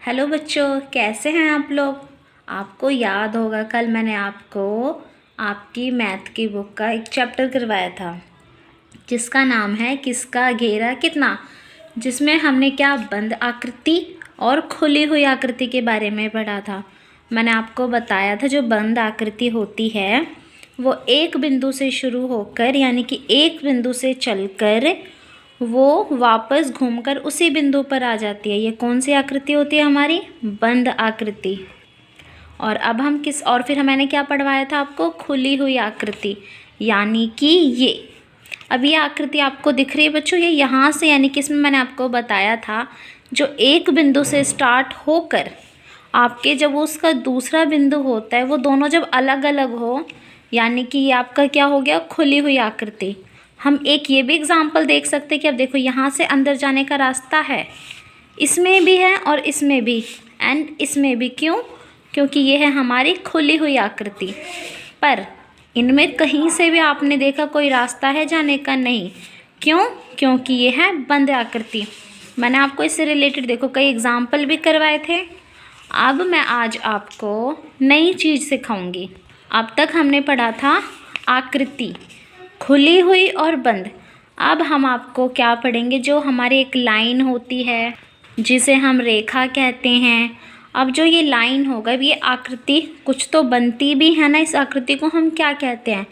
Hello बच्चों, कैसे हैं आप लोग। आपको याद होगा कल मैंने आपको आपकी मैथ की बुक का एक चैप्टर करवाया था जिसका नाम है किसका घेरा कितना, जिसमें हमने क्या बंद आकृति और खुली हुई आकृति के बारे में पढ़ा था। मैंने आपको बताया था जो बंद आकृति होती है वो एक बिंदु से शुरू होकर यानी कि एक बिंदु से चलकर वो वापस घूमकर उसी बिंदु पर आ जाती है। ये कौन सी आकृति होती है हमारी, बंद आकृति। और अब हम फिर मैंने क्या पढ़वाया था आपको, खुली हुई आकृति, यानी कि ये अब ये आकृति आपको दिख रही है बच्चों। ये यहाँ से यानी कि इसमें मैंने आपको बताया था जो एक बिंदु से स्टार्ट होकर आपके जब उसका दूसरा बिंदु होता है वो दोनों जब अलग अलग हो, यानी कि ये आपका क्या हो गया, खुली हुई आकृति। हम एक ये भी एग्जाम्पल देख सकते हैं कि अब देखो यहाँ से अंदर जाने का रास्ता है, इसमें भी है और इसमें भी एंड इसमें भी। क्यों? क्योंकि ये है हमारी खुली हुई आकृति। पर इनमें कहीं से भी आपने देखा कोई रास्ता है जाने का? नहीं। क्यों? क्योंकि ये है बंद आकृति। मैंने आपको इससे रिलेटेड देखो कई एग्जाम्पल भी करवाए थे। अब मैं आज आपको नई चीज़ सिखाऊंगी। अब तक हमने पढ़ा था आकृति, खुली हुई और बंद। अब हम आपको क्या पढ़ेंगे, जो हमारी एक लाइन होती है जिसे हम रेखा कहते हैं। अब जो ये लाइन होगा, ये आकृति कुछ तो बनती भी है ना, इस आकृति को हम क्या कहते हैं,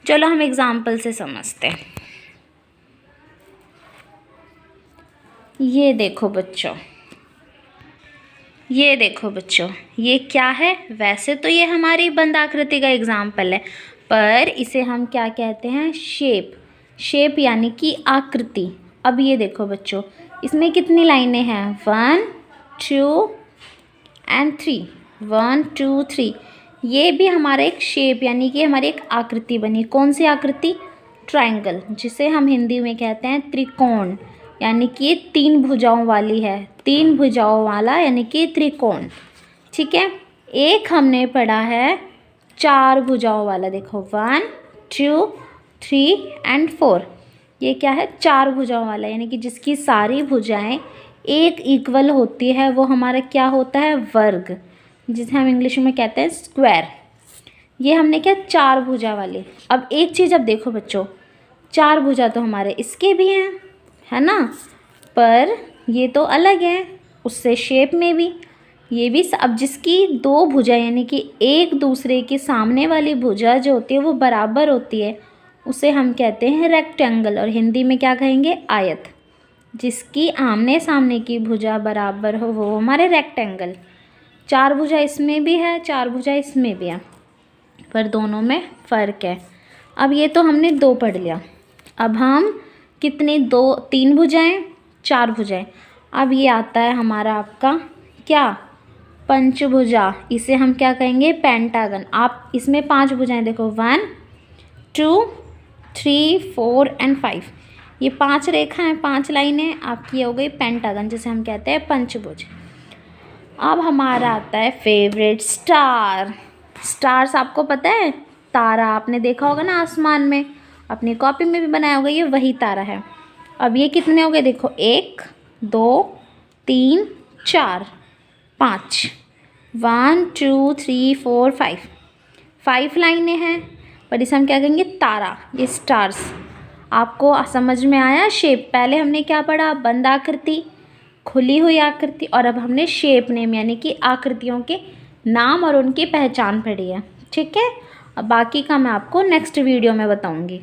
चलो हम एग्जाम्पल से समझते हैं। ये देखो बच्चों, ये क्या है, वैसे तो ये हमारी बंद आकृति का एग्जाम्पल है, पर इसे हम क्या कहते हैं, शेप यानी कि आकृति। अब ये देखो बच्चों, इसमें कितनी लाइनें हैं, 1 2 एंड 3, 1 2 3। ये भी हमारा एक शेप यानी कि हमारी एक आकृति बनी। कौन सी आकृति? ट्रायंगल, जिसे हम हिंदी में कहते हैं त्रिकोण, यानी कि ये 3 भुजाओं वाली है, 3 भुजाओं वाला यानी कि त्रिकोण। ठीक है। एक हमने पढ़ा है 4 भुजाओं वाला, देखो 1 2 3 एंड 4। ये क्या है, 4 भुजाओं वाला, यानी कि जिसकी सारी भुजाएं एक इक्वल होती है वो हमारा क्या होता है, वर्ग, जिसे हम इंग्लिश में कहते हैं स्क्वायर। ये हमने क्या, 4 भुजा वाले। अब एक चीज़, अब देखो बच्चों, 4 भुजा तो हमारे इसके भी हैं, है ना, पर ये तो अलग है उससे शेप में भी। ये भी अब जिसकी 2 भुजा यानी कि एक दूसरे के सामने वाली भुजा जो होती है वो बराबर होती है, उसे हम कहते हैं रेक्टेंगल, और हिंदी में क्या कहेंगे, आयत। जिसकी आमने सामने की भुजा बराबर हो वो हमारे रेक्टेंगल। 4 भुजा इसमें भी है, 4 भुजा इसमें भी है, पर दोनों में फ़र्क है। अब ये तो हमने 2 पढ़ लिया। अब हम कितनी, 3 भुजाएं, 4 भुजाएं। अब ये आता है हमारा आपका क्या, पंचभुजा। इसे हम क्या कहेंगे, पेंटागन। आप इसमें 5 भुजाएं देखो, 1 2 3 4 एंड 5। ये 5 रेखा हैं, 5 लाइनें आपकी हो गई पेंटागन, जिसे हम कहते हैं पंचभुज। अब हमारा आता है फेवरेट, स्टार्स। आपको पता है, तारा आपने देखा होगा ना आसमान में, अपनी कॉपी में भी बनाया होगा, ये वही तारा है। अब ये कितने हो गए, देखो 1 2 3 4 5, 1 2 3 4 5 लाइनें हैं, पर इसे हम क्या कहेंगे, तारा, ये स्टार्स। आपको समझ में आया शेप? पहले हमने क्या पढ़ा, बंद आकृति, खुली हुई आकृति, और अब हमने शेप नेम यानी कि आकृतियों के नाम और उनकी पहचान पढ़ी है। ठीक है। अब बाकी का मैं आपको नेक्स्ट वीडियो में बताऊंगी।